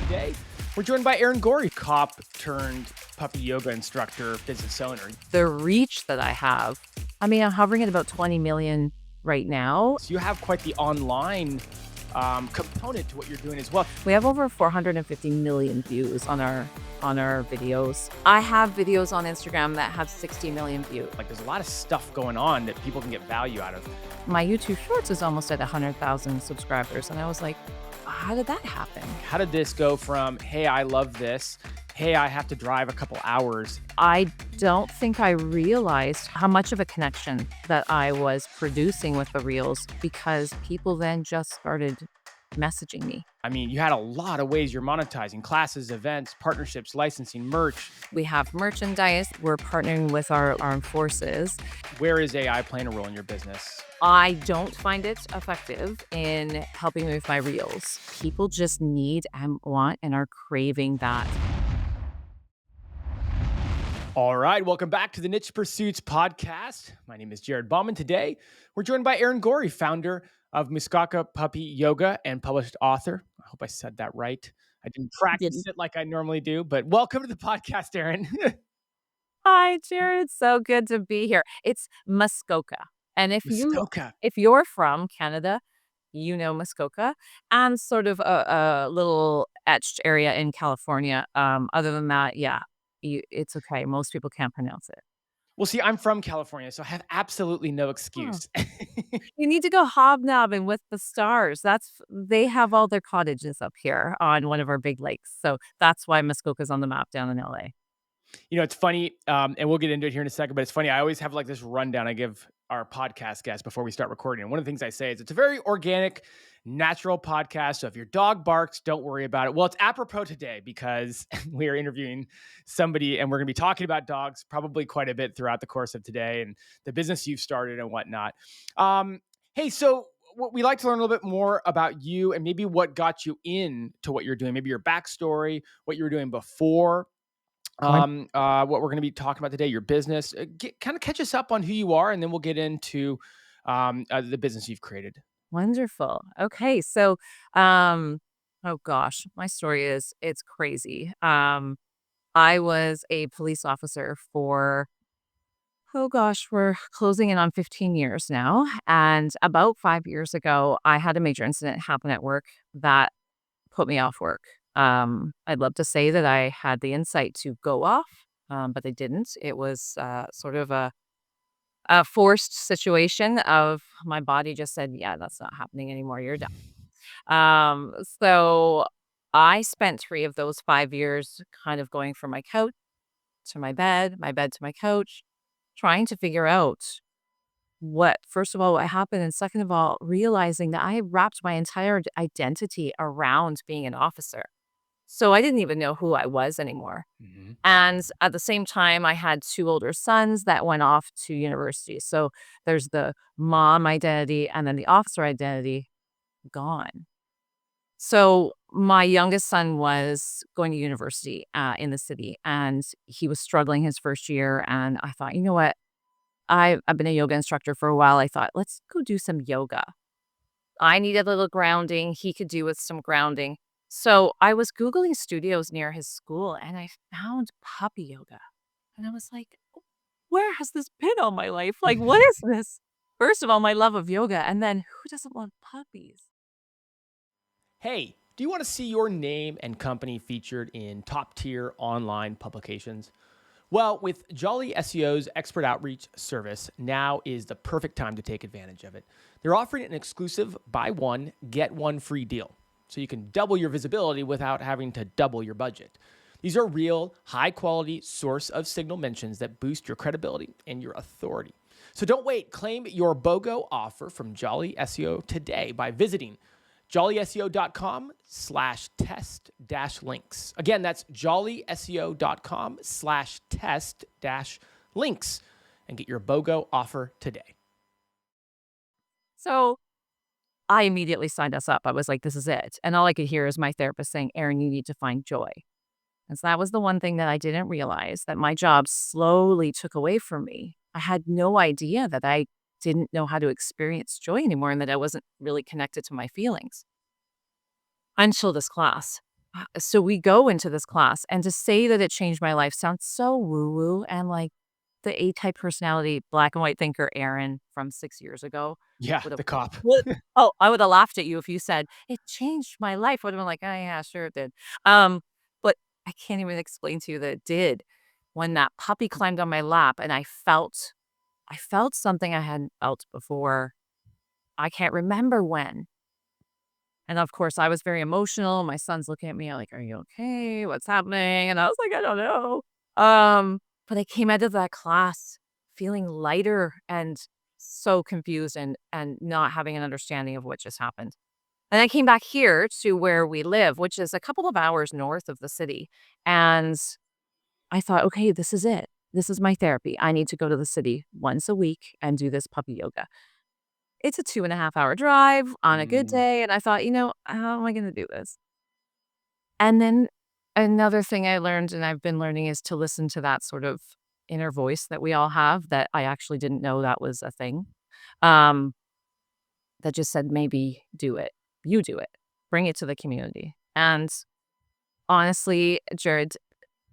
Today, we're joined by Erin, cop turned puppy yoga instructor, business owner. The reach that I have, I mean, I'm hovering at about 20 million right now. So you have quite the online component to what you're doing as well. We have over 450 million views on our videos. I have videos on Instagram that have 60 million views. Like there's a lot of stuff going on that people can get value out of. My YouTube Shorts is almost at 100,000 subscribers, and I was like, how did that happen? How did this go from, hey, I love this, hey, I have to drive a couple hours? I don't think I realized how much of a connection that I was producing with the Reels, because people then just started messaging me. I mean, you had a lot of ways you're monetizing: classes, events, partnerships, licensing, merch. We have merchandise. We're partnering with our armed forces. Where is AI playing a role in your business? I don't find it effective in helping me with my Reels. People just need and want and are craving that. All right, welcome back to the Niche Pursuits podcast. My name is Jared Bauman. Today, we're joined by Erin, founder of Muskoka Puppy Yoga and published author. I hope I said that right. I didn't practice it like I normally do, but welcome to the podcast, Erin. Hi, Jared. So good to be here. It's Muskoka. And Muskoka. if you're from Canada, you know Muskoka, and sort of a little etched area in California. Other than that, yeah, it's okay. Most people can't pronounce it. Well, see, I'm from California, so I have absolutely no excuse. You need to go hobnobbing with the stars. They have all their cottages up here on one of our big lakes. So that's why Muskoka's on the map down in LA. You know, it's funny, and we'll get into it here in a second, but it's funny. I always have like this rundown I give our podcast guests before we start recording. And one of the things I say is it's a very organic, natural podcast. So if your dog barks, don't worry about it. Well, it's apropos today because we are interviewing somebody and we're going to be talking about dogs probably quite a bit throughout the course of today and the business you've started and whatnot. Hey, so we like to learn a little bit more about you and maybe what got you into what you're doing, maybe your backstory, what you were doing before. What we're going to be talking about today, your business. Kind of catch us up on who you are, and then we'll get into the business you've created. Wonderful. Okay. So, oh gosh, my story it's crazy. I was a police officer for, oh gosh, we're closing in on 15 years now. And about 5 years ago, I had a major incident happen at work that put me off work. I'd love to say that I had the insight to go off, but I didn't. It was sort of a forced situation of my body just said, yeah, that's not happening anymore. You're done. So I spent 3 of those 5 years kind of going from my couch to my bed to my couch, trying to figure out first of all, what happened. And second of all, realizing that I wrapped my entire identity around being an officer. So I didn't even know who I was anymore. Mm-hmm. And at the same time, I had 2 older sons that went off to university. So there's the mom identity and then the officer identity gone. So my youngest son was going to university in the city, and he was struggling his first year. And I thought, you know what? I've been a yoga instructor for a while. I thought, let's go do some yoga. I needed a little grounding. He could do with some grounding. So I was Googling studios near his school and I found puppy yoga. And I was like, where has this been all my life? Like, what is this? First of all, my love of yoga. And then who doesn't love puppies? Hey, do you want to see your name and company featured in top-tier online publications? Well, with Jolly SEO's expert outreach service, now is the perfect time to take advantage of it. They're offering an exclusive buy one, get one free deal, so you can double your visibility without having to double your budget. These are real, high-quality source of signal mentions that boost your credibility and your authority. So don't wait. Claim your BOGO offer from Jolly SEO today by visiting jollyseo.com/test-links. Again, that's jollyseo.com/test-links and get your BOGO offer today. So I immediately signed us up. I was like, this is it. And all I could hear is my therapist saying, Erin, you need to find joy. And so that was the one thing that I didn't realize, that my job slowly took away from me. I had no idea that I didn't know how to experience joy anymore and that I wasn't really connected to my feelings until this class. So we go into this class, and to say that it changed my life sounds so woo-woo, and, like, the A-type personality, black and white thinker Erin from 6 years ago Yeah, would have the cop. would oh, I would have laughed at you if you said, "It changed my life." I would have been like, "Oh, yeah, sure it did." Um, but I can't even explain to you that it did. When that puppy climbed on my lap and I felt something I hadn't felt before. I can't remember when. And of course, I was very emotional. My son's looking at me like, "Are you okay? What's happening?" And I was like, "I don't know." But I came out of that class feeling lighter and so confused and not having an understanding of what just happened. And I came back here to where we live, which is a couple of hours north of the city. And I thought, okay, this is it. This is my therapy. I need to go to the city once a week and do this puppy yoga. It's a 2.5 hour drive on a good Mm. day, and I thought, how am I gonna do this?" And then another thing I learned, and I've been learning, is to listen to that sort of inner voice that we all have that I actually didn't know that was a thing, um, that just said, "Maybe do it. You do it. Bring it to the community." And honestly, Jared,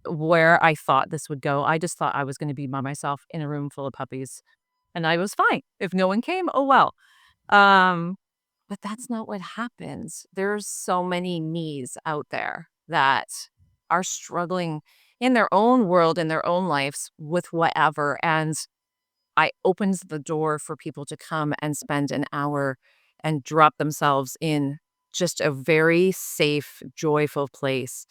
where I thought this would go, I just thought I was gonna be by myself in a room full of puppies, and I was fine. If no one came, oh well. Um, but that's not what happens. There's so many needs out there that are struggling in their own world, in their own lives with whatever. And I opened the door for people to come and spend an hour and drop themselves in just a very safe, joyful place.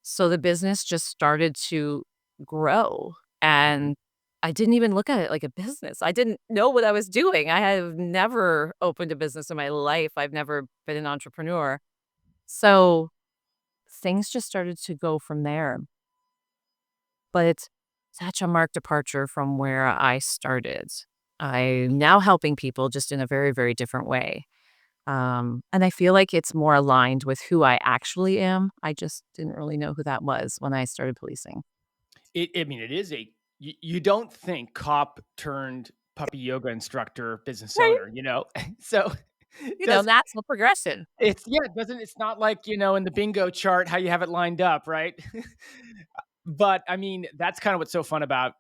So the business just started to grow, Mhm. and I didn't even look at it like a business. I didn't know what I was doing. I have never opened a business in my life. I've never been an entrepreneur. So things just started to go from there. But it's such a marked departure from where I started. I'm now helping people just in a very, very different way. And I feel like it's more aligned with who I actually am. I just didn't really know who that was when I started policing. I mean, it is a you don't think cop turned puppy yoga instructor, business Right. owner, So, does Natural progression. it's not like, in the bingo chart how you have it lined up, right? But, I mean, that's kinda what's so fun about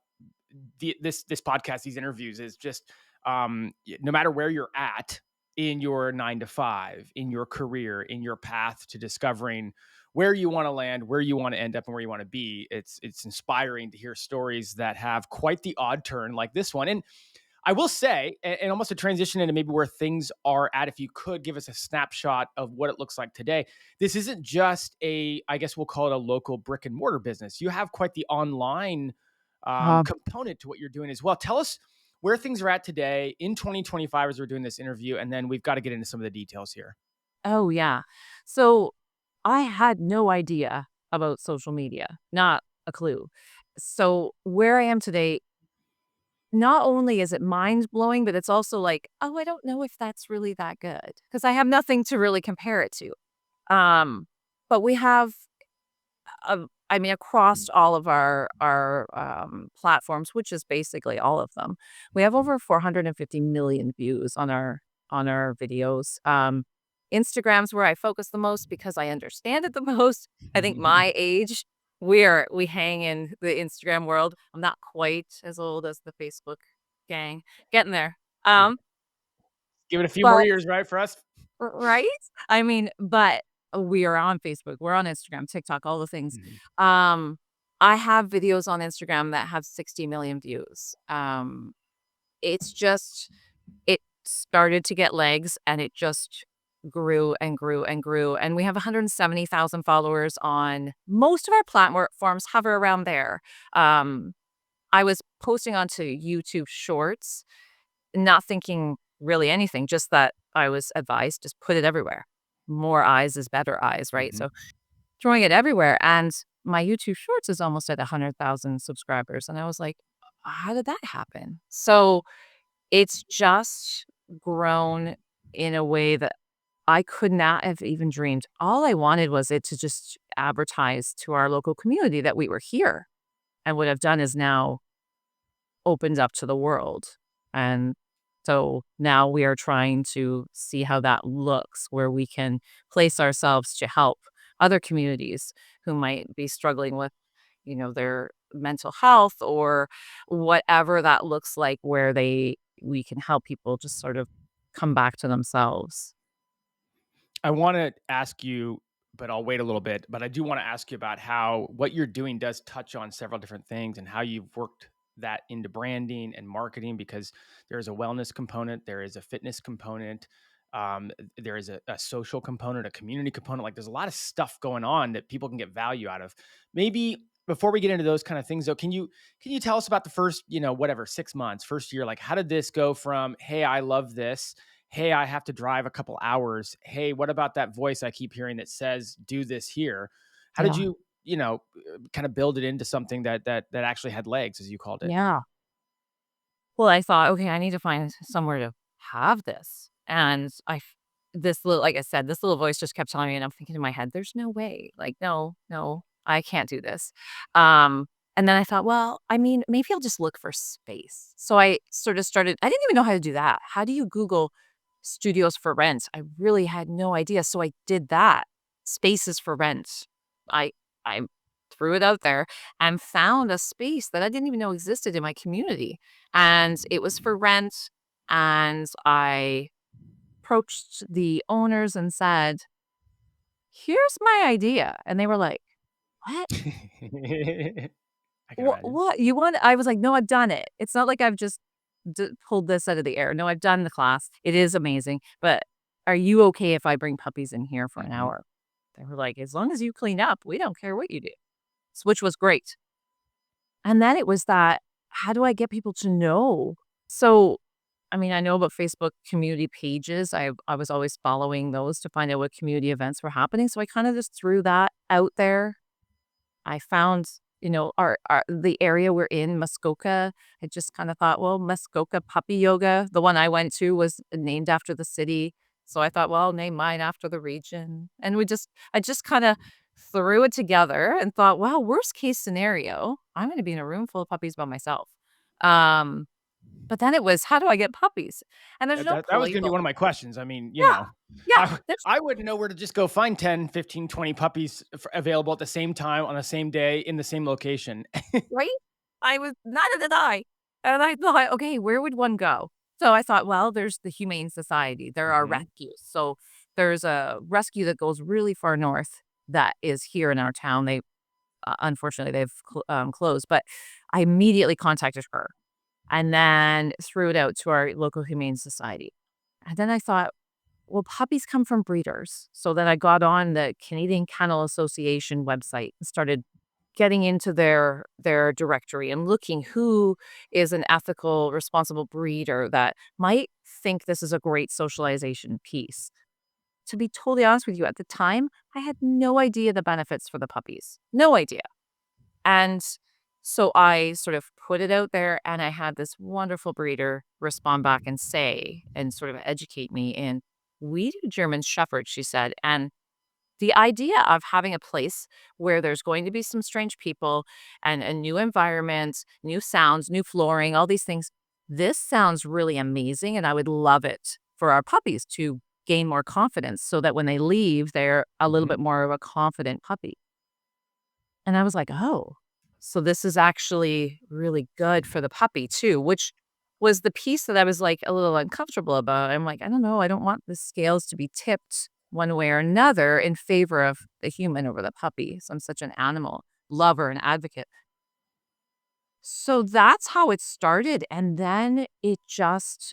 this podcast, these interviews is just no matter where you're at in your 9 to 5, in your career, in your path to discovering where you want to land, where you want to end up, and where you want to be. It's inspiring to hear stories that have quite the odd turn like this one. And I will say, and almost a transition into maybe where things are at, if you could give us a snapshot of what it looks like today. This isn't just I guess we'll call it a local brick and mortar business. You have quite the online component to what you're doing as well. Tell us where things are at today in 2025 as we're doing this interview, and then we've got to get into some of the details here. Oh, yeah. So I had no idea about social media, not a clue. So where I am today, not only is it mind blowing, but it's also like, oh, I don't know if that's really that good because I have nothing to really compare it to. But we have I mean, across all of our platforms, which is basically all of them, we have over 450 million views on our videos. Instagram's where I focus the most because I understand it the most. I think my age, we hang in the Instagram world. I'm not quite as old as the Facebook gang, getting there. Um, Give it a few more but years, right, for us. right? I mean, but we are on Facebook, we're on Instagram, TikTok, all the things. Mhm. Um, I have videos on Instagram that have 60 million views. It's just it started to get legs and it just grew and grew and grew. And we have 170,000 followers on most of our platforms, hover around there. Um, I was posting onto YouTube Shorts, not thinking really anything, just that I was advised, just put it everywhere. More eyes is better eyes, right? Mhm. So throwing it everywhere. And my YouTube Shorts is almost at 100,000 subscribers. And I was like, how did that happen? So it's just grown in a way that I could not have even dreamed. All I wanted was it to just advertise to our local community that we were here. And what I've done is now opened up to the world. And so now we are trying to see how that looks, where we can place ourselves to help. other communities who might be struggling with, their mental health or whatever that looks like where we can help people just sort of come back to themselves. I want to ask you, but I'll wait a little bit. But I do want to ask you about how what you're doing does touch on several different things and how you've worked that into branding and marketing because there is a wellness component, there is a fitness component, there is a social component, a community component. Like there's a lot of stuff going on that people can get value out of. Maybe before we get into those kind of things, though, can you tell us about the first, whatever, 6 months, first year? Like, how did this go from, hey, I love this, hey, I have to drive a couple hours. Hey, what about that voice I keep hearing that says, do this here? How did Yeah. you, kind of build it into something that actually had legs, as you called it? Yeah. Well, I thought, "Okay, I need to find somewhere to have this." And this little like I said, this little voice just kept telling me, and I'm thinking in my head, "There's no way. Like, no, no, I can't do this." Um, and then I thought, "Well, I mean, maybe I'll just look for space." So I sort of started I didn't even know how to do that. How do you Google studios for rent? I really had no idea. So I did that. Spaces for rent. I I threw it out there and found a space that I didn't even know existed in my community, and it was for rent, and I approached the owners and said, "Here's my idea," and they were like, "What? I can imagine. What? You want" I was like, "No, I've done it. It's not like I've just pulled this out of the air. No, I've done the class. It is amazing, but are you okay if I bring puppies in here for an Hmm. hour?" They were like, "As long as you clean up, we don't care what you do," which was great. And then it was that, how do I get people to know? So, I mean, I know about Facebook community pages. I was always following those to find out what community events were happening. So I kind of just threw that out there. I found, our the area we're in, Muskoka. I just kind of thought, well, Muskoka Puppy Yoga, the one I went to was named after the city. So I thought, well, I'll name mine after the region. And I just kind of threw it together and thought, wow, worst case scenario, I'm going to be in a room full of puppies by myself. Um, but then it was, how do I get puppies? And there's no That was going to be playbook. one of my questions. I mean, Yeah. Yeah. I There's I wouldn't know where to just go find 10, 15, 20 puppies available at the same time on the same day in the same location. Right? I was neither did I. And I thought, "Okay, where would one go?" So I thought, well, there's the Humane Society. There are Hmm. rescues. So there's a rescue that goes really far north that is here in our town. Unfortunately, they've closed, but I immediately contacted her and then threw it out to our local Humane Society. And then I thought, well, puppies come from breeders. So then I got on the Canadian Kennel Association website and started getting into their directory and looking who is an ethical, responsible breeder that might think this is a great socialization piece. To be totally honest with you, at the time, I had no idea the benefits for the puppies. No idea. And so I sort of put it out there and I had this wonderful breeder respond back and say and sort of educate me in we do German Shepherd, she said. And the idea of having a place where there's going to be some strange people and a new environment, new sounds, new flooring, all these things. This sounds really amazing. And I would love it for our puppies to gain more confidence so that when they leave, they're a little Hmm. bit more of a confident puppy. And I was like, "Oh, so this is actually really good for the puppy too," which was the piece that I was, like, a little uncomfortable about. I'm like, "I don't know, I don't want the scales to be tipped one way or another in favor of the human over the puppy." So I'm such an animal lover and advocate. So that's how it started, and then it just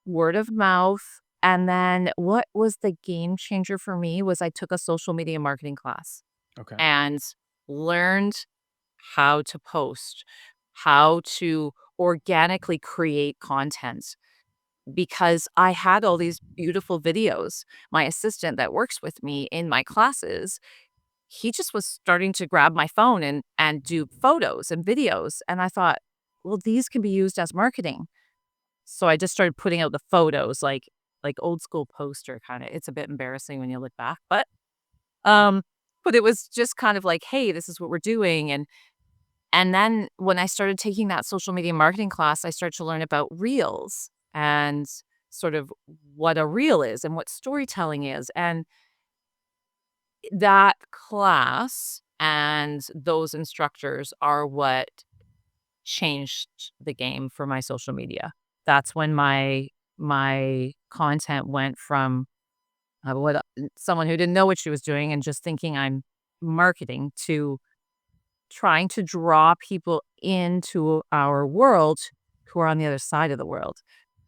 word of mouth, and then what was the game changer for me was I took a social media marketing class Okay. and learned how to post, how to organically create content because I had all these beautiful videos. My assistant that works with me in my classes, he just was starting to grab my phone and do photos and videos and I thought, well, these can be used as marketing. So I just started putting out the photos like old school poster kind of. It's a bit embarrassing when you look back, um but it was just kind of like, hey, this is what we're doing and then when I started taking that social media marketing class, I started to learn about reels and sort of what a reel is and what storytelling is. And that class and those instructors are what changed the game for my social media. That's when my content went from, someone who didn't know what she was doing and just thinking I'm marketing to trying to draw people into our world who are on the other side of the world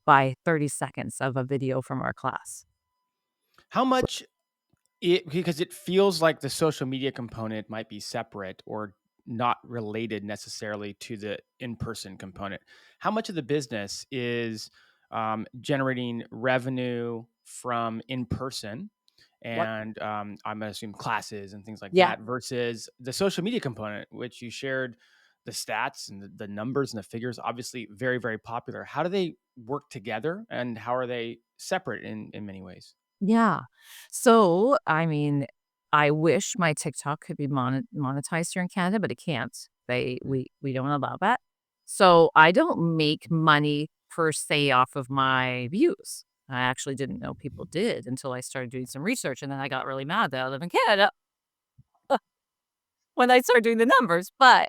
by 30 seconds of a video from our class. How much because it feels like the social media component might be separate or not related necessarily to the in-person component. How much of the business is generating revenue from in-person What? and I'm gonna assume classes and things like Yeah. that versus the social media component, which you shared the stats and the numbers and the figures, obviously very, very popular. How do they work together and how are they separate in many ways? Yeah. So, I mean, I wish my TikTok could be monetized here in Canada, but it can't. We don't allow that. So, I don't make money per se off of my views. I actually didn't know people did until I started doing some research, and then I got really mad that I live in Canada when I started doing the numbers. Uh,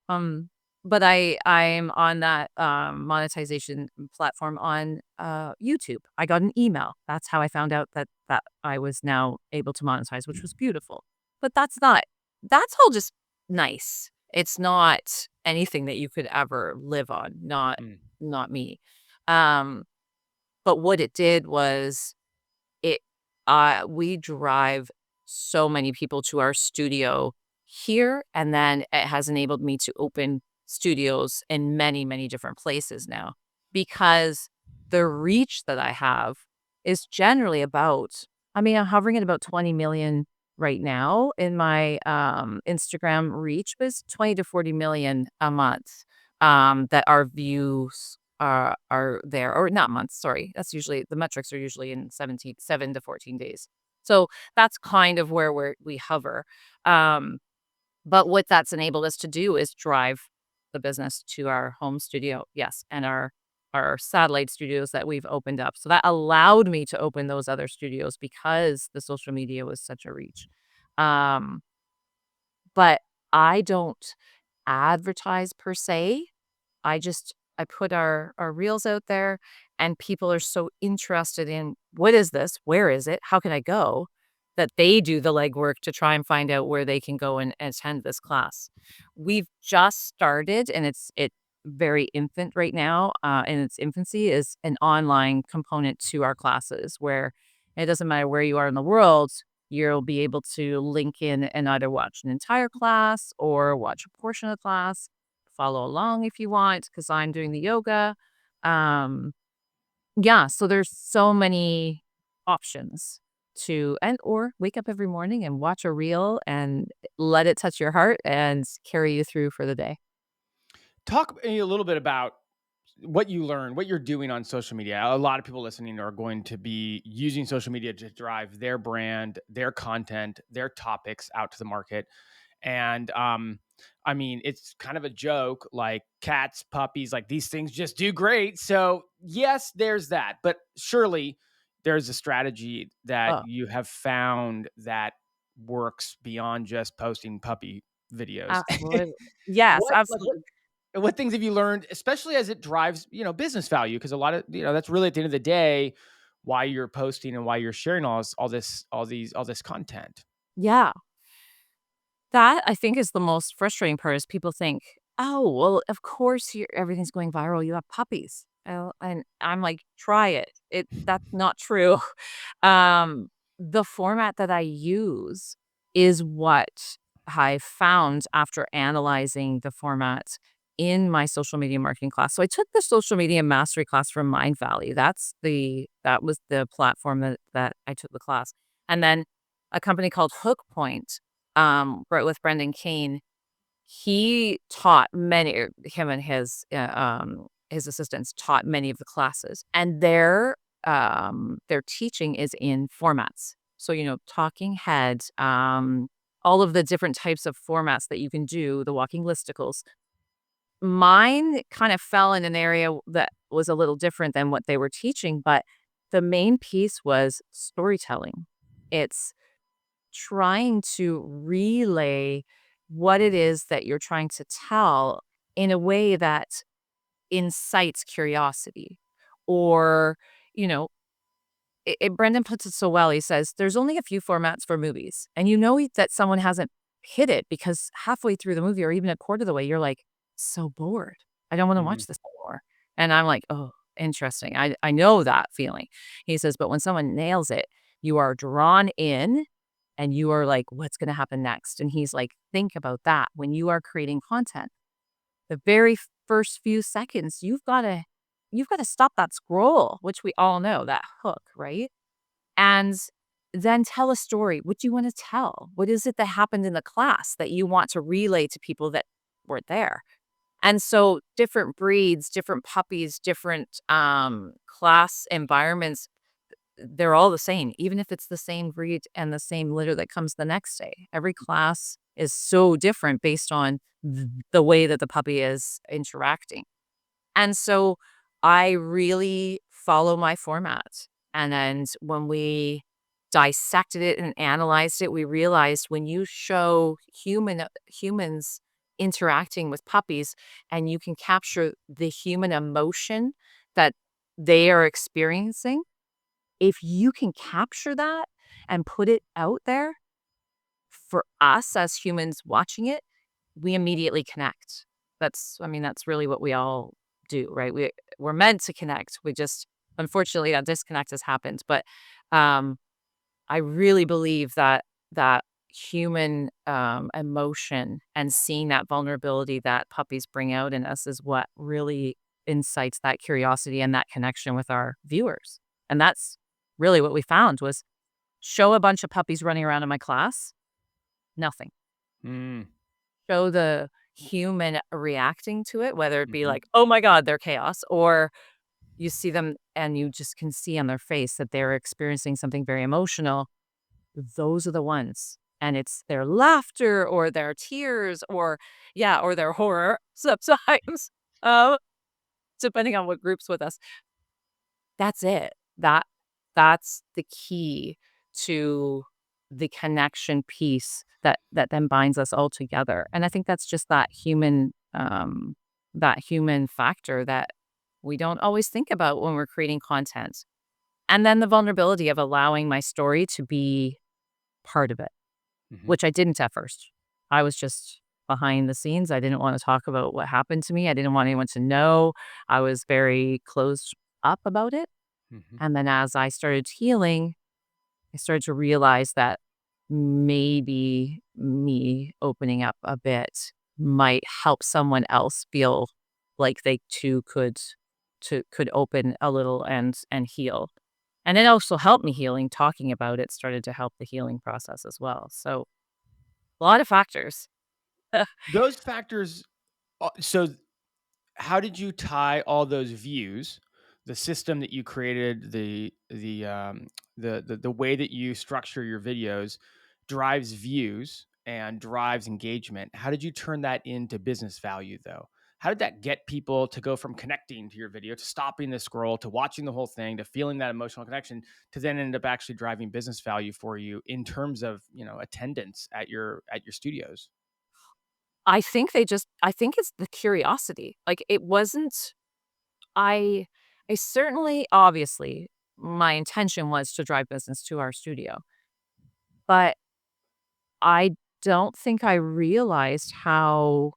um, but I'm on that monetization platform on YouTube. I got an email. That's how I found out that I was now able to monetize, which was beautiful. But that's all just nice. It's not anything that you could ever live on. Mm. Not me. Um, but what it did was it we drive so many people to our studio here, and then it has enabled me to open studios in many, many different places now because the reach that I have is generally about, I mean, I'm hovering at about 20 million right now in my, Instagram reach, but it's 20 to 40 million a month, that our views are there, or not months, sorry. That's usually the metrics are usually in 7 to 14 days. So that's kind of where we hover. Um, but what that's enabled us to do is drive the business to our home studio, yes, and our satellite studios that we've opened up. So that allowed me to open those other studios because the social media was such a reach. Um, but I don't advertise per se. I put our reels out there and people are so interested in what is this? Where is it? How can I go? That they do the legwork to try and find out where they can go and attend this class. We've just started and it very infant right now, in its infancy is an online component to our classes where it doesn't matter where you are in the world, you'll be able to link in and either watch an entire class or watch a portion of the class, follow along if you want, because I'm doing the yoga. Um, yeah, so there's so many options to and or wake up every morning and watch a reel and let it touch your heart and carry you through for the day. Talk a little bit about what you learn, what you're doing on social media. A lot of people listening are going to be using social media to drive their brand, their content, their topics out to the market. And I mean, it's kind of a joke like cats, puppies, like these things just do great. So, yes, there's that. But surely there's a strategy that Oh, you have found that works beyond just posting puppy videos. absolutely. Yes, what like absolutely. what things have you learned, especially as it drives, business value? Because a lot of, that's really at the end of the day why you're posting and why you're sharing all this content. Yeah. That, I think, is the most frustrating part is people think, "Oh, well, of course everything's going viral, you have puppies." And I'm like, "Try it." That's not true. Um, the format that I use is what I found after analyzing the format in my social media marketing class. So I took the social media mastery class from Mind Valley. That was the platform that I took the class. And then a company called Hook Point right, with Brendan Kane, he taught him and his assistants taught many of the classes, and their teaching is in formats. So, talking heads, all of the different types of formats that you can do, the walking listicles. Mine kind of fell in an area that was a little different than what they were teaching, but the main piece was storytelling. It's trying to relay what it is that you're trying to tell in a way that incites curiosity. Or, you know, Brendan puts it so well. He says, "There's only a few formats for movies." And you know that someone hasn't hit it because halfway through the movie or even a quarter of the way, you're like, "So bored. I don't wanna Mhm. watch this anymore." And I'm like, "Oh, interesting." I know that feeling. He says, "But when someone nails it, you are drawn in and you are like, 'What's gonna happen next?'" And he's like, "Think about that. When you are creating content, the very first few seconds, you've gotta stop that scroll," which we all know, that hook, right? And then tell a story. What do you wanna tell? What is it that happened in the class that you want to relay to people that weren't there? And so different breeds, different puppies, different, class environments, they're all the same, even if it's the same breed and the same litter that comes the next day. Every class is so different based on the way that the puppy is interacting. And so I really follow my format. And then when we dissected it and analyzed it, we realized when you show humans interacting with puppies and you can capture the human emotion that they are experiencing, if you can capture that and put it out there for us as humans watching it, we immediately connect. I mean, that's really what we all do, right? We're meant to connect. We just unfortunately that disconnect has happened. But um I really believe that human emotion and seeing that vulnerability that puppies bring out in us is what really incites that curiosity and that connection with our viewers. And that's really what we found was show a bunch of puppies running around in my class, nothing. Mm. Show the human reacting to it, whether it be Mhm. like, "Oh my god, they're chaos," or you see them and you just can see on their face that they're experiencing something very emotional. Those are the ones. And it's their laughter or their tears or yeah, or their horror sometimes, uh, depending on what groups with us. That's it. That's the key to the connection piece that then binds us all together, and I think that's just that human factor that we don't always think about when we're creating content. And then the vulnerability of allowing my story to be part of it, Mhm. which I didn't at first. I was just behind the scenes. I didn't wanna talk about what happened to me. I didn't want anyone to know. I was very closed up about it. Mhm. And then as I started healing, I started to realize that maybe me opening up a bit might help someone else feel like they too could open a little and heal. And it also helped me healing. Talking about it started to help the healing process as well. So a lot of factors. Those factors, so how did you tie all those views, the system that you created, the way that you structure your videos drives views and drives engagement. How did you turn that into business value though? How did that get people to go from connecting to your video to stopping the scroll to watching the whole thing to feeling that emotional connection to then end up actually driving business value for you in terms of, attendance at your studios? I think it's the curiosity. Like it wasn't I I certainly obviously my intention was to drive business to our studio, but I don't think I realized how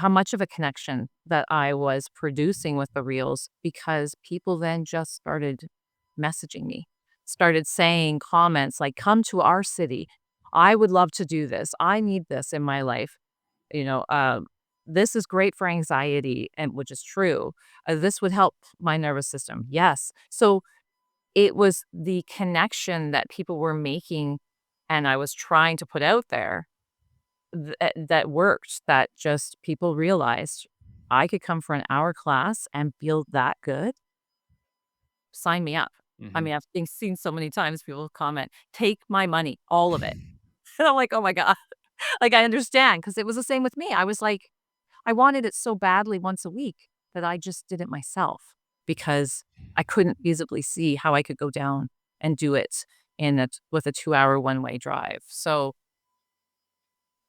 much of a connection that I was producing with the reels because people then just started messaging me, started saying comments like, "Come to our city. I would love to do this. I need this in my life." You know, "This is great for anxiety," and which is true. "This would help my nervous system." Yes. So, it was the connection that people were making and I was trying to put out there that worked, that just people realized, "I could come for an hour class and feel that good? Sign me up." I Mhm. mean, I've seen so many times people comment, "Take my money, all of it." And I'm like, "Oh my god." Like, I understand because it was the same with me. I was like I wanted it so badly once a week that I just did it myself because I couldn't feasibly see how I could go down and do it with a 2-hour one-way drive. So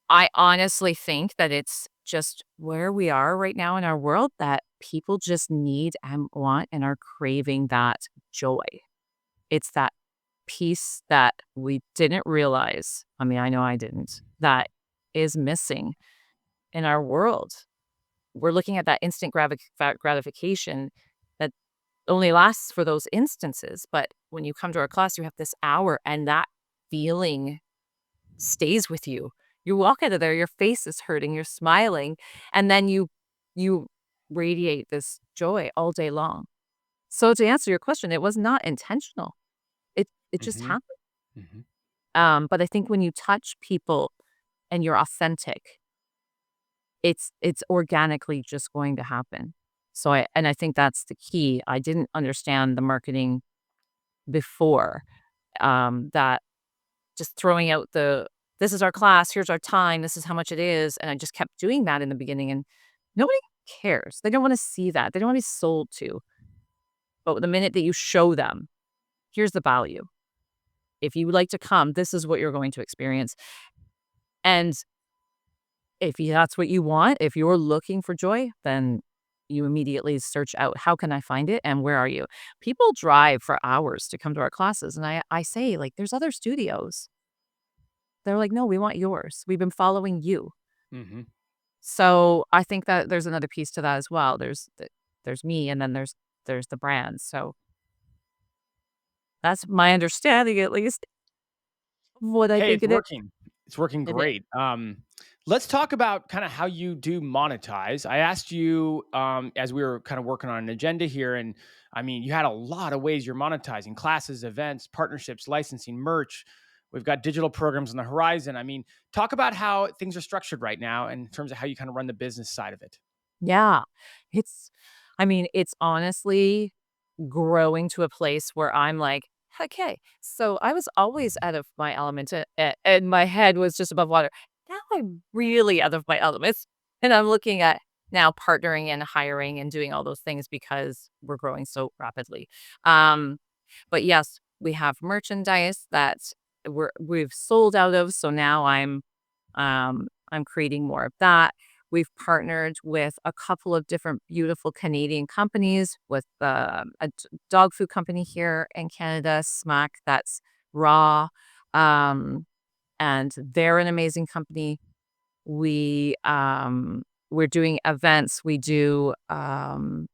I honestly think that it's just where we are right now in our world that people just need and want and are craving that joy. It's that piece that we didn't realize, I mean, I know I didn't, that is missing in our world. We're looking at that instant gratification that only lasts for those instances, but when you come to our class, you have this hour and that feeling stays with you. You walk out of there, your face is hurting, you're smiling, and then you radiate this joy all day long. So to answer your question, it was not intentional. It just Mhm. happened. Mhm. But I think when you touch people and you're authentic, it's organically just going to happen. So I think that's the key. I didn't understand the marketing before, that just throwing out "This is our class, here's our time, this is how much it is," and I just kept doing that in the beginning, and nobody cares. They don't wanna see that. They don't wanna be sold to. But the minute that you show them, "Here's the value. If you would like to come, this is what you're going to experience." And if that's what you want, if you're looking for joy, then you immediately search out, "How can I find it, and where are you?" People drive for hours to come to our classes, and I say, like, "There's other studios." They're like, "No, we want yours. We've been following you." Mhm. So, I think that there's another piece to that as well. There's me, and then there's the brand. So, that's my understanding, at least, of what I Hey, think it's it is. working. It's working It is. great. Let's talk about kind of how you do monetize. I asked you as we were kind of working on an agenda here, and I mean, you had a lot of ways you're monetizing: classes, events, partnerships, licensing, merch. We've got digital programs on the horizon. I mean, talk about how things are structured right now in terms of how you kind of run the business side of it. Yeah. It's I mean, it's honestly growing to a place where I'm like, "Okay." So I was always out of my element, and my head was just above water. Now I'm really out of my elements, and I'm looking at now partnering and hiring and doing all those things because we're growing so rapidly. Um, but yes, we have merchandise that we've sold out of, so now I'm creating more of that. We've partnered with a couple of different beautiful Canadian companies, with dog food company here in Canada, Smack, that's raw. Um, and they're an amazing company. We we're doing events. We do wellness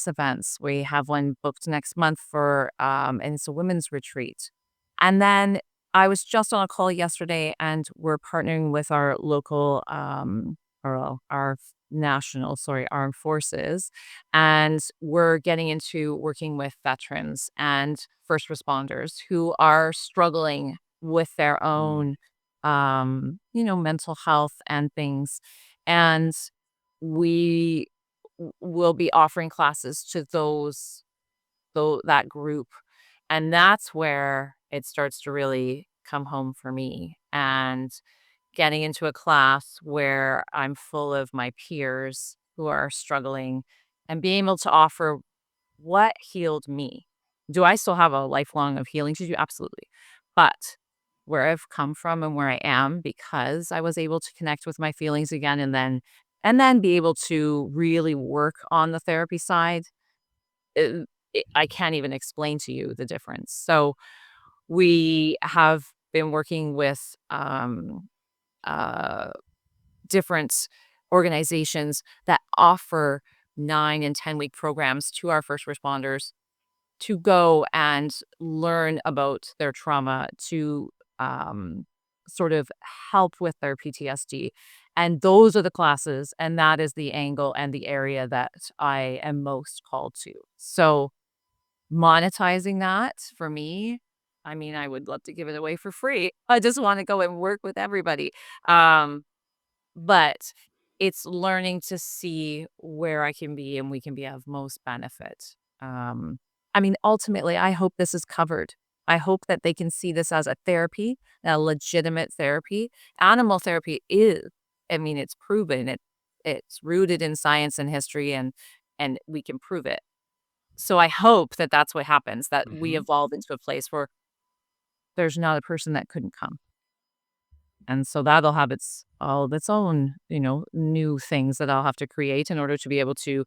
events. We have one booked next month and it's a women's retreat. And then I was just on a call yesterday, and we're partnering with our local, our national, sorry, armed forces. And we're getting into working with veterans and first responders who are struggling with their Mm. own, mental health and things. And we will be offering classes to that group, and that's where it starts to really come home for me, and getting into a class where I'm full of my peers who are struggling and being able to offer what healed me. Do I still have a lifelong of healing to do? Absolutely. But where I've come from and where I am, because I was able to connect with my feelings again, and then be able to really work on the therapy side, I can't even explain to you the difference. So we have been working with uh, different organizations that offer 9 and 10 week programs to our first responders to go and learn about their trauma, to um, sort of help with their PTSD. And those are the classes, and that is the angle and the area that I am most called to. So, monetizing that for me, I mean, I would love to give it away for free. I just want to go and work with everybody. Um, but it's learning to see where I can be and we can be of most benefit. Um, I mean, ultimately, I hope this is covered. I hope that they can see this as a therapy, a legitimate therapy. Animal therapy is, I mean, it's proven. It's rooted in science and history, and we can prove it. So I hope that that's what happens, that we Mhm. evolve into a place where there's not a person that couldn't come. And so that'll have its own, new things that I'll have to create in order to be able to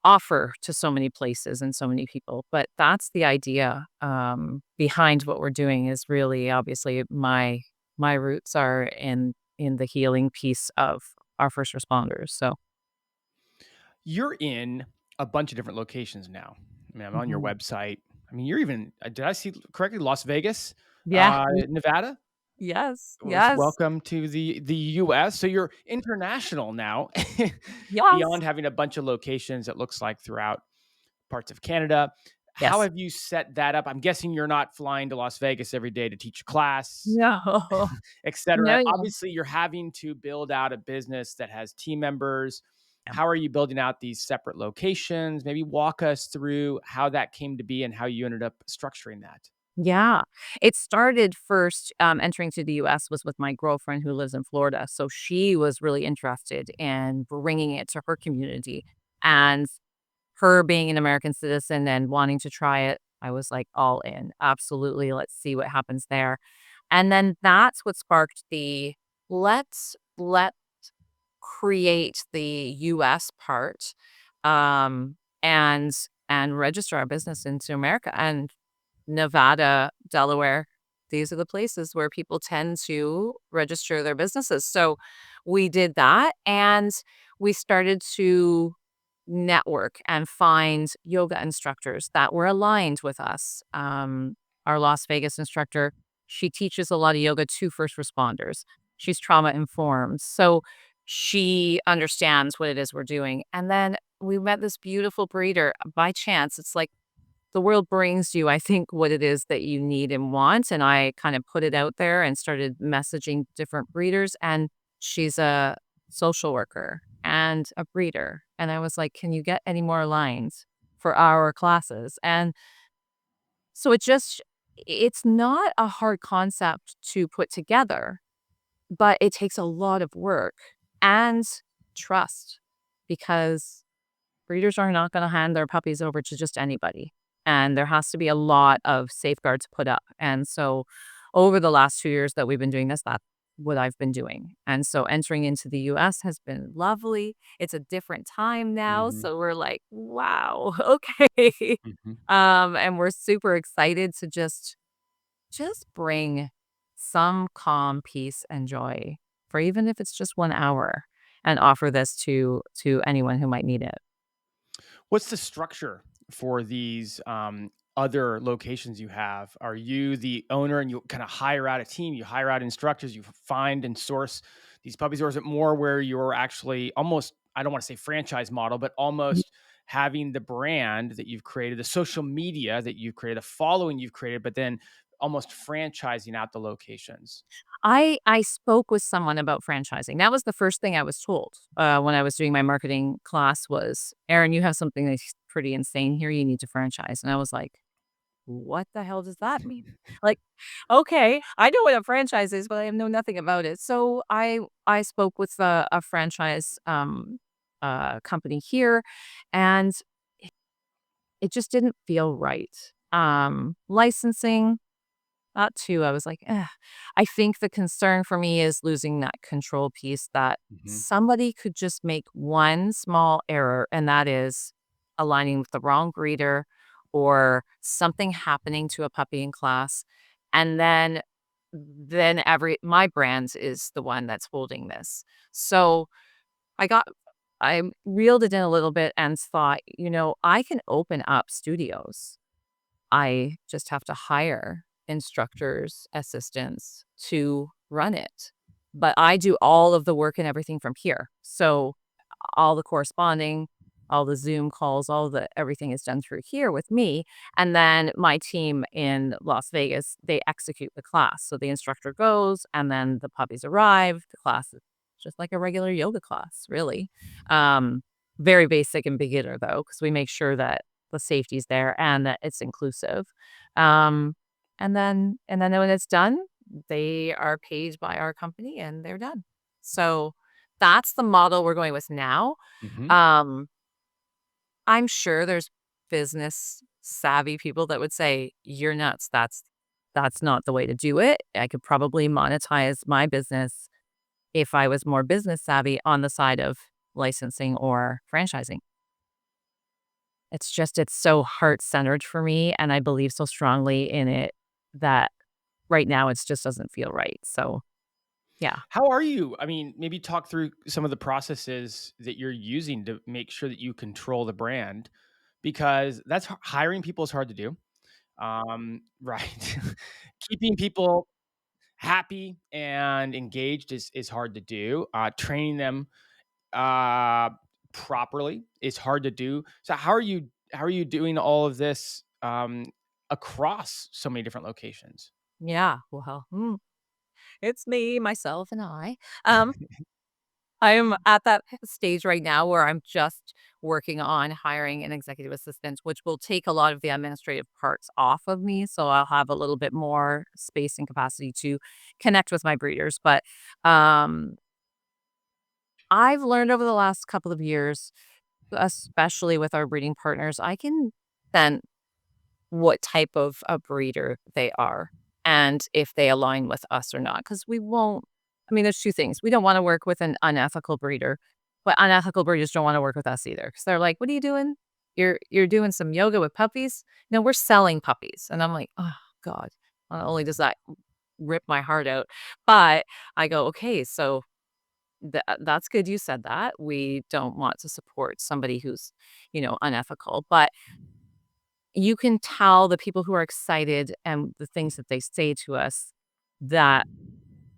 offer to so many places and so many people. But that's the idea behind what we're doing is really obviously my roots are in the healing piece of our first responders. So You're in a bunch of different locations now. I mean, I'm on your mhm. website. I mean, you're even did I see correctly, Las Vegas, Yeah. Nevada? Yes. Was Yes. welcome to the US. So you're international now, Yes. beyond having a bunch of locations, it looks like, throughout parts of Canada. How Yes. have you set that up? I'm guessing you're not flying to Las Vegas every day to teach a class, No. etcetera. No, no. Obviously, you're having to build out a business that has team members. Yeah. How are you building out these separate locations? Maybe walk us through how that came to be and how you ended up structuring that. Yeah. It started first, entering to the US was with my girlfriend who lives in Florida. So she was really interested in bringing it to her community. And her being an American citizen and wanting to try it, I was like all in. Absolutely. Let's see what happens there. And then that's what sparked the let create the US part and register our business into America. And Nevada, Delaware, these are the places where people tend to register their businesses. So we did that and we started to network and find yoga instructors that were aligned with us. Our Las Vegas instructor, she teaches a lot of yoga to first responders. She's trauma informed. So she understands what it is we're doing. And then we met this beautiful breeder by chance. It's like the world brings you, I think, what it is that you need and want, and I kind of put it out there and started messaging different breeders, and she's a social worker and a breeder, and I was like, "Can you get any more lines for our classes?" And so it's not a hard concept to put together, but it takes a lot of work and trust because breeders are not gonna hand their puppies over to just anybody, and there has to be a lot of safeguards put up, and so, over the last 2 years that we've been doing this, that's what I've been doing, and so entering into the US has been lovely. It's a different time now, Mhm, so we're like, "Wow, okay." mhm. And we're super excited to just bring some calm, peace, and joy for even if it's just 1 hour, and offer this to anyone who might need it. What's the structure for these other locations you have? Are you the owner and you kind of hire out a team? You hire out instructors, you find and source these puppies, or is it more where you're actually almost, I don't want to say franchise model, but almost having the brand that you've created, the social media that you've created, the following you've created, but then almost franchising out the locations? I spoke with someone about franchising. That was the first thing I was told, when I was doing my marketing class was, "Erin, you have something that's pretty insane here, you need to franchise." And I was like, "What the hell does that mean?" Like, "Okay, I know what a franchise is, but I know nothing about it." So I spoke with a franchise, company here, and it just didn't feel right. Licensing that too, I was like, "Ugh." I think the concern for me is losing that control piece that Mhm, somebody could just make one small error, and that is aligning with the wrong breeder or something happening to a puppy in class, and then every my brand is the one that's holding this. So, I got I reeled it in a little bit and thought, I can open up studios. I just have to hire instructors, assistants to run it. But I do all of the work and everything from here. So all the corresponding, all the Zoom calls, all the everything is done through here with me. And then my team in Las Vegas, they execute the class. So the instructor goes and then the puppies arrive. The class is just like a regular yoga class, really. Um, Very basic and beginner though, because we make sure that the safety's there and that it's inclusive. Um, and then when it's done, they are paid by our company and they're done. So that's the model we're going with now. mhm. Um, I'm sure there's business savvy people that would say, "You're nuts. that's not the way to do it. I could probably monetize my business if I was more business savvy on the side of licensing or franchising. It's just it's so heart-centered for me, and I believe so strongly in it that right now it just doesn't feel right. So, yeah. How are you? I mean, maybe talk through some of the processes that you're using to make sure that you control the brand, because hiring people is hard to do. Right. Keeping people happy and engaged is hard to do. Training them uh, properly is hard to do. So how are you doing all of this across so many different locations? Yeah, well, it's me, myself, and I. Um, I'm at that stage right now where I'm just working on hiring an executive assistant, which will take a lot of the administrative parts off of me, so I'll have a little bit more space and capacity to connect with my breeders, but, um, I've learned over the last couple of years, especially with our breeding partners, I can sense what type of a breeder they are and if they align with us or not. Because we won't I mean, there's 2 things. We don't wanna work with an unethical breeder, but unethical breeders don't wanna work with us either. Because 'cause they're like, "What are you doing? You're doing some yoga with puppies?" No, we're selling puppies, and I'm like, "Oh god." Not only does that rip my heart out, but I go, "Okay, so that's good you said that. We don't want to support somebody who's, unethical." But you can tell the people who are excited and the things that they say to us that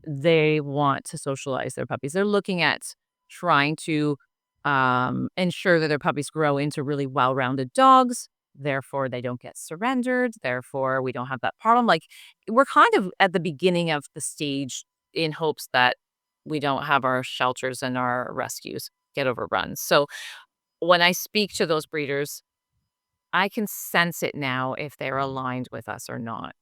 they want to socialize their puppies. They're looking at trying to ensure that their puppies grow into really well-rounded dogs. Therefore, they don't get surrendered. Therefore, we don't have that problem. Like, we're kind of at the beginning of the stage in hopes that we don't have our shelters and our rescues get overrun. So when I speak to those breeders, I can sense it now if they're aligned with us or not.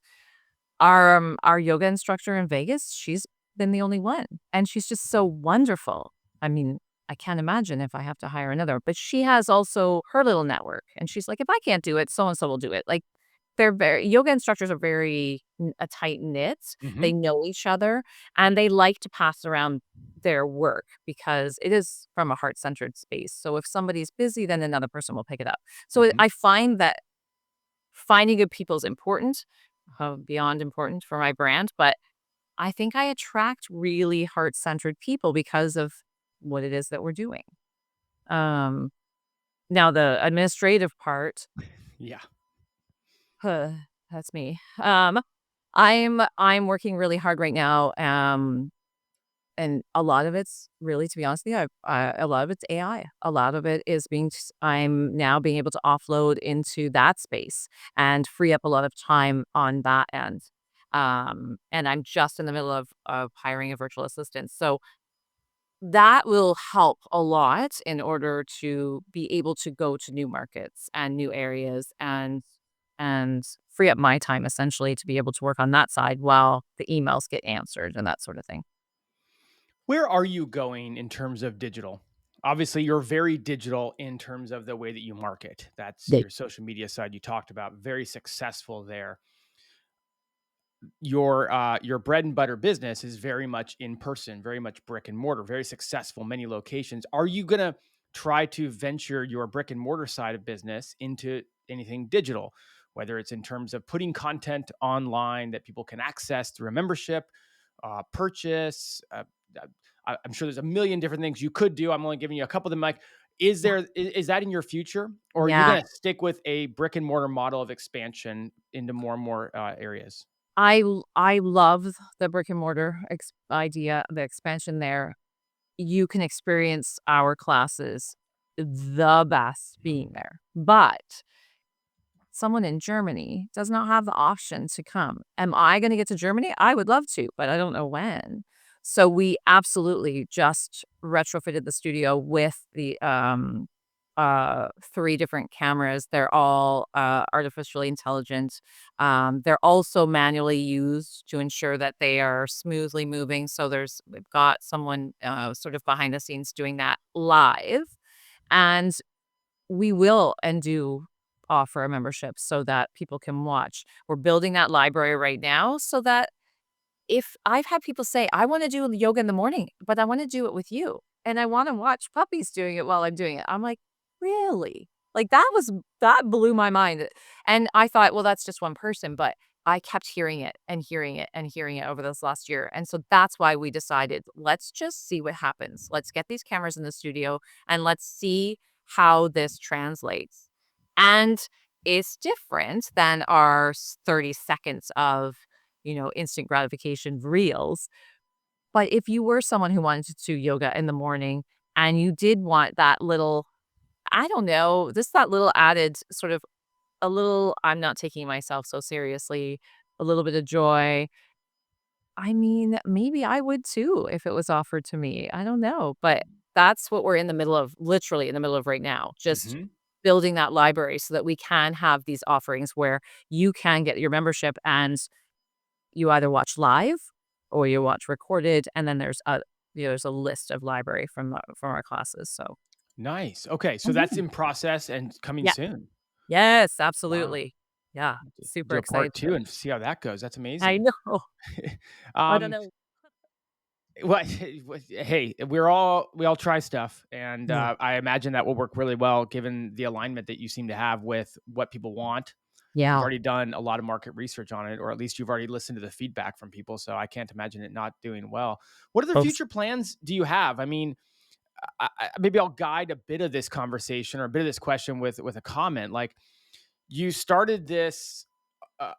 Our yoga instructor in Vegas, she's been the only one, and she's just so wonderful. I mean, I can't imagine if I have to hire another, but she has also her little network, and she's like, "If I can't do it, so and so will do it." Like, they're very yoga instructors are very tight-knit. Mhm. They know each other, and they like to pass around their work because it is from a heart-centered space. So if somebody's busy, then another person will pick it up. So Mhm. I find that finding good people is important, beyond important for my brand, but I think I attract really heart-centered people because of what it is that we're doing. Um, Now the administrative part, Yeah. huh, that's me. I'm working really hard right now, and a lot of it's really, to be honest with you, a lot of it's AI. A lot of it is I'm now being able to offload into that space and free up a lot of time on that end. And I'm just in the middle of hiring a virtual assistant. So that will help a lot in order to be able to go to new markets and new areas and free up my time essentially to be able to work on that side while the emails get answered and that sort of thing. Where are you going in terms of digital? Obviously, you're very digital in terms of the way that you market. That's your social media side you talked about, very successful there. Your bread and butter business is very much in person, very much brick and mortar, very successful, many locations. Are you gonna try to venture your brick and mortar side of business into anything digital, whether it's in terms of putting content online that people can access through a membership, purchase? Uh, I'm sure there's a million different things you could do. I'm only giving you a couple of them. Like, Yeah. is that in your future, or are you Yeah. gonna stick with a brick and mortar model of expansion into more and more areas? I love the brick and mortar idea, the expansion there. You can experience our classes the best being there. But someone in Germany does not have the option to come. Am I gonna get to Germany? I would love to, but I don't know when. So we absolutely just retrofitted the studio with the 3 different cameras. They're all artificially intelligent. They're also manually used to ensure that they are smoothly moving. So we've got someone sort of behind the scenes doing that live. And we will and do offer a membership so that people can watch. We're building that library right now so that if I've had people say, "I wanna do yoga in the morning, but I wanna do it with you, and I wanna watch puppies doing it while I'm doing it." I'm like, "Really?" Like, that blew my mind, and I thought, "Well, that's just one person," but I kept hearing it and hearing it and hearing it over this last year, and so that's why we decided, let's just see what happens. Let's get these cameras in the studio, and let's see how this translates. And it's different than our 30 seconds of instant gratification reels. But if you were someone who wanted to do yoga in the morning and you did want that little, I don't know, just that little added sort of a little, I'm not taking myself so seriously, a little bit of joy. I mean, maybe I would too if it was offered to me. I don't know. But that's what we're in the middle of, literally in the middle of right now. Just Mhm. building that library so that we can have these offerings where you can get your membership and you either watch live or you watch recorded, and then there's a list of library from our classes, so Nice. Okay, so that's Mhm. in process and coming Yeah. soon. Yes, Wow. absolutely. Yeah, super Do a excited part to 2 and see how that goes. That's I amazing. know. I don't Um, know. what hey, we all try stuff, and, Yeah. I imagine that will work really well given the alignment that you seem to have with what people want. You've Yeah. already done a lot of market research on it, or at least you've already listened to the feedback from people, so I can't imagine it not doing well. What other Oops. future plans do you have? I mean, maybe I'll guide a bit of this conversation or a bit of this question with a comment. Like, you started this,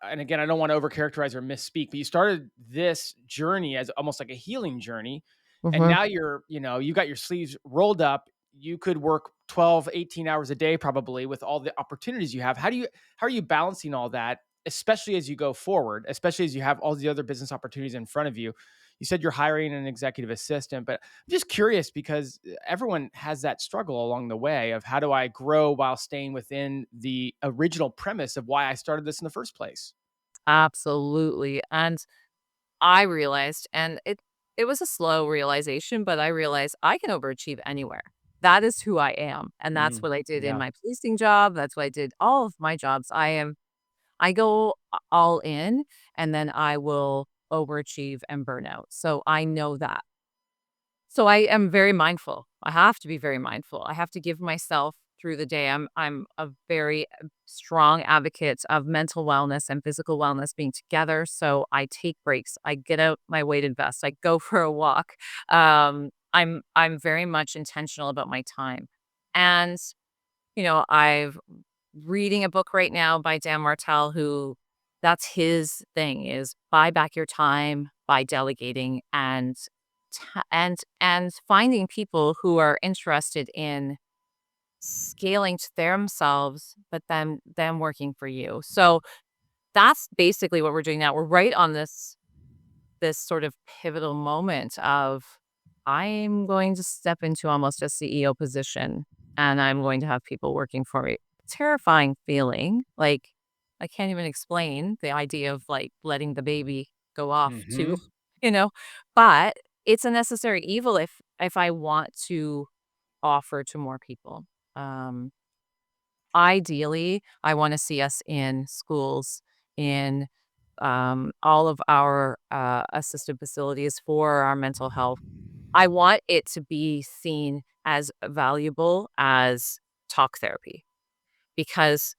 and again, I don't want to overcharacterize or misspeak, but you started this journey as almost like a healing journey. And Mhm. now you got your sleeves rolled up. You could work 12, 18 hours a day probably with all the opportunities you have. How are you balancing all that, especially as you go forward, especially as you have all the other business opportunities in front of you? You said you're hiring an executive assistant, but I'm just curious because everyone has that struggle along the way of how do I grow while staying within the original premise of why I started this in the first place. Absolutely, and I realized, and it was a slow realization, but I realized I can overachieve anywhere. That is who I am, and that's Mm, what I did in yeah. my policing job, that's what I did all of my jobs. I go all in, and then I will overachieve and burn out. So I know that. So I am very mindful. I have to be very mindful. I have to give myself through the day. I'm a very strong advocate of mental wellness and physical wellness being together. So I take breaks. I get out my weighted vest. I go for a walk. I'm very much intentional about my time. And I've reading a book right now by Dan Martell, who that's his thing is buy back your time by delegating and finding people who are interested in scaling to themselves, but then them working for you. So that's basically what we're doing now. We're right on this sort of pivotal moment of I'm going to step into almost a CEO position and I'm going to have people working for me. Terrifying feeling. Like I can't even explain the idea of like letting the baby go off to, Hmm. you know, but it's a necessary evil if I want to offer to more people. Um Ideally, I want to see us in schools, in all of our assisted facilities for our mental health. I want it to be seen as valuable as talk therapy because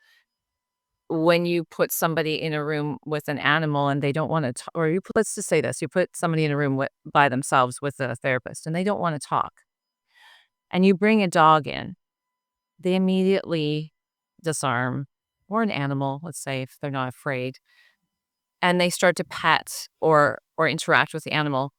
when you put somebody in a room with an animal and they don't want to, or let's just say this, you put somebody in a room by themselves with a therapist and they don't want to talk, and you bring a dog in, they immediately disarm, or an animal, let's say, if they're not afraid, and they start to pet or interact with the animal,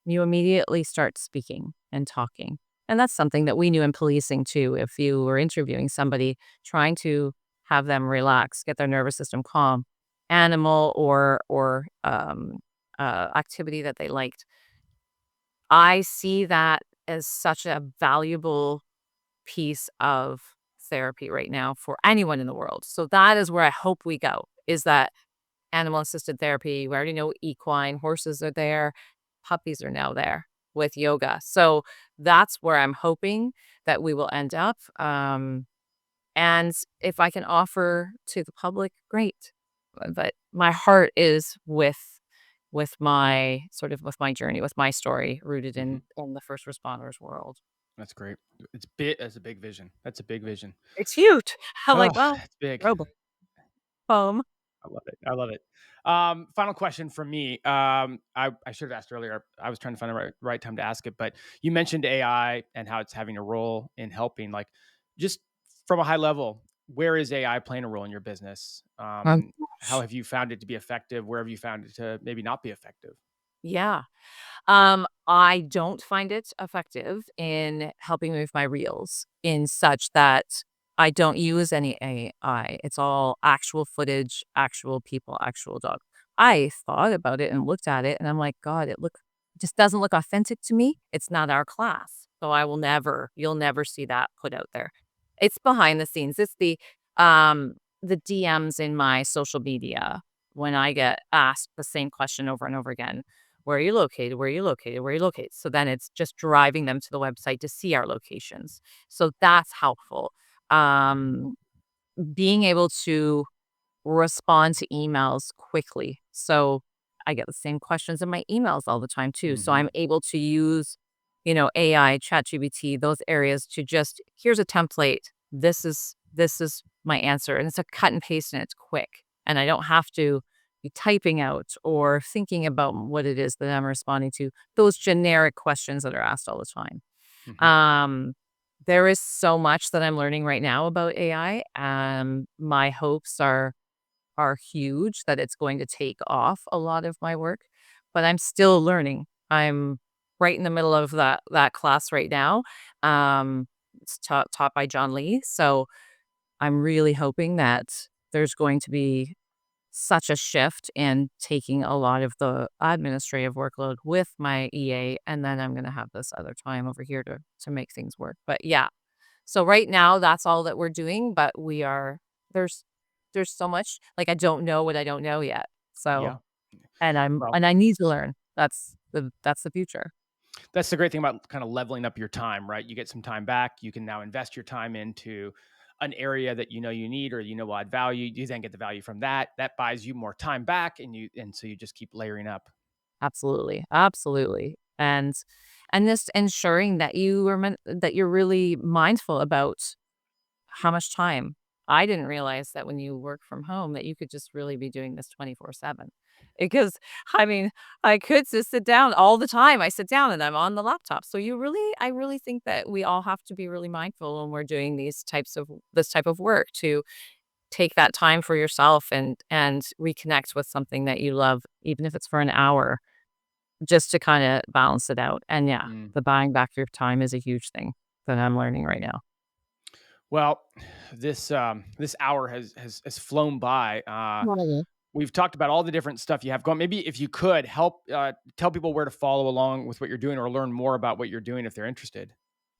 you immediately start speaking and talking. And that's something that we knew in policing too. If you were interviewing somebody, trying to have them relax, get their nervous system calm, animal or activity that they liked. I see that as such a valuable piece of therapy right now for anyone in the world. So that is where I hope we go, is that animal assisted therapy. We already know equine, horses are there, puppies are now there with yoga. So that's where I'm hoping that we will end up. And if I can offer to the public, great. But my heart is with my sort of with my journey, with my story rooted Mhm. in the first responders world. That's great. It's big. That's a big vision. That's a big vision. It's huge. I'm Oh, like, well, it's big. robo foam. I love it. I love it. Final question from me. I should have asked earlier. I was trying to find the right time to ask it, but you mentioned AI and how it's having a role in helping. Like, just from a high level, where is AI playing a role in your business? How have you found it to be effective? Where have you found it to maybe not be effective? Yeah. I don't find it effective in helping me with my reels in such that I don't use any AI. It's all actual footage, actual people, actual dog. I thought about it and looked at it and I'm like, God, it just doesn't look authentic to me. It's not our class. So you'll never see that put out there. It's behind the scenes. It's the DMs in my social media when I get asked the same question over and over again. Where are you located? Where are you located? Where are you located? So then it's just driving them to the website to see our locations. So that's helpful. Um, Being able to respond to emails quickly. So I get the same questions in my emails all the time too. So Hmm. I'm able to use, AI, ChatGPT, those areas to just here's a template. This is my answer. And it's a cut and paste and it's quick. And I don't have to be typing out or thinking about what it is that I'm responding to. Those generic questions that are asked all the time. Hmm. Um, there is so much that I'm learning right now about AI. My hopes are huge that it's going to take off a lot of my work, but I'm still learning. I'm right in the middle of that class right now. It's taught by John Lee, so I'm really hoping that there's going to be such a shift in taking a lot of the administrative workload with my EA, and then I'm gonna have this other time over here to make things work. But yeah, so right now, that's all that we're doing, but there's there's so much, like, I don't know what I don't know yet. Yeah. So Well, and I need to learn. That's the future. that's the great thing about kind of leveling up your time, right? You get some time back. You can now invest your time into an area that you know you need or you know will add value. You then get the value from that. That buys you more time back, and so you just keep layering up. Absolutely, absolutely. And just ensuring that that you're really mindful about how much time. I didn't realize that when you work from home that you could just really be doing this 24/7. Because, I mean, I could just sit down all the time. I sit down and I'm on the laptop. So I really think that we all have to be really mindful when we're doing this type of work to take that time for yourself and reconnect with something that you love, even if it's for an hour, just to kinda balance it out. And yeah, Mm. the buying back your time is a huge thing that I'm learning right now. Well, this hour has flown by. We've talked about all the different stuff you have going. Maybe if you could help tell people where to follow along with what you're doing or learn more about what you're doing if they're interested.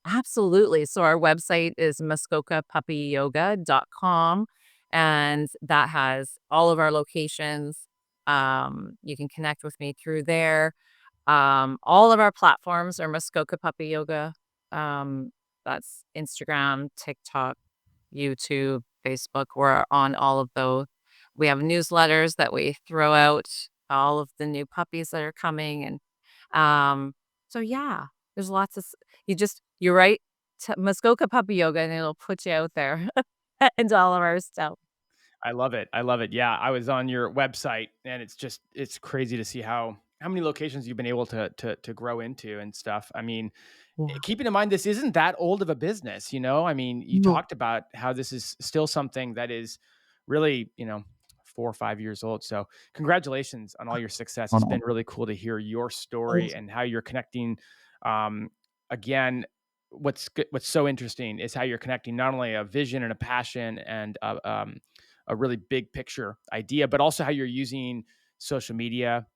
Absolutely. So our website is muskokapuppyyoga.com, and that has all of our locations. You can connect with me through there. All of our platforms are Muskoka Puppy Yoga. Um, that's Instagram, TikTok, YouTube, Facebook. We're on all of those. We have newsletters that we throw out all of the new puppies that are coming um, so yeah, there's lots of you're right, Muskoka Puppy Yoga, and it'll put you out there into all of our stuff. I love it. I love it. Yeah, I was on your website, and it's crazy to see how many locations you've been able to grow into and stuff. I mean, Wow. keeping in mind this isn't that old of a business, you know? I mean, you No. talked about how this is still something that is really, 4 or 5 years old. So, congratulations on all your success. Oh, It's no. been really cool to hear your story Thanks. and how you're connecting. Um, again, what's so interesting is how you're connecting not only a vision and a passion and a really big picture idea, but also how you're using social media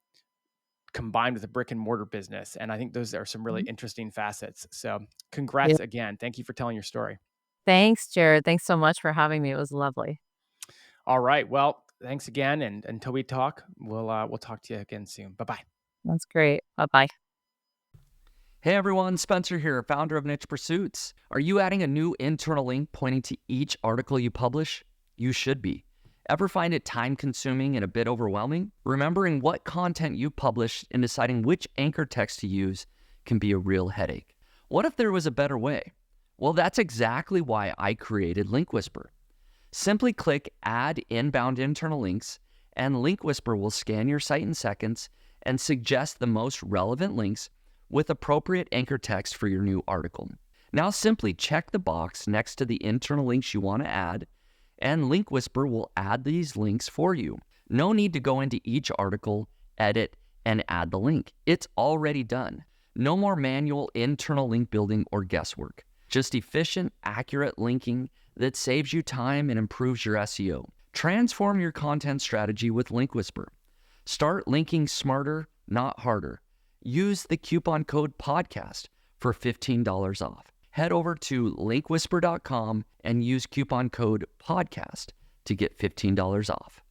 combined with a brick and mortar business. And I think those are some really Mhm. interesting facets. So Yeah. congrats again. Thank you for telling your story. Thanks, Jared. Thanks so much for having me. It was lovely. All right. Well, thanks again. And until we talk, we'll talk to you again soon. Bye bye. That's great. Bye-bye. Hey everyone, Spencer here, founder of Niche Pursuits. Are you adding a new internal link pointing to each article you publish? You should be. Ever find it time-consuming and a bit overwhelming? Remembering what content you publish and deciding which anchor text to use can be a real headache. What if there was a better way? Well, that's exactly why I created Link Whisper. Simply click Add Inbound Internal Links, and Link Whisper will scan your site in seconds and suggest the most relevant links with appropriate anchor text for your new article. Now simply check the box next to the internal links you want to add, and Link Whisper will add these links for you. No need to go into each article, edit, and add the link. It's already done. No more manual internal link building or guesswork. Just efficient, accurate linking that saves you time and improves your SEO. Transform your content strategy with Link Whisper. Start linking smarter, not harder. Use the coupon code PODCAST for $15 off. Head over to linkwhisper.com and use coupon code PODCAST to get $15 off.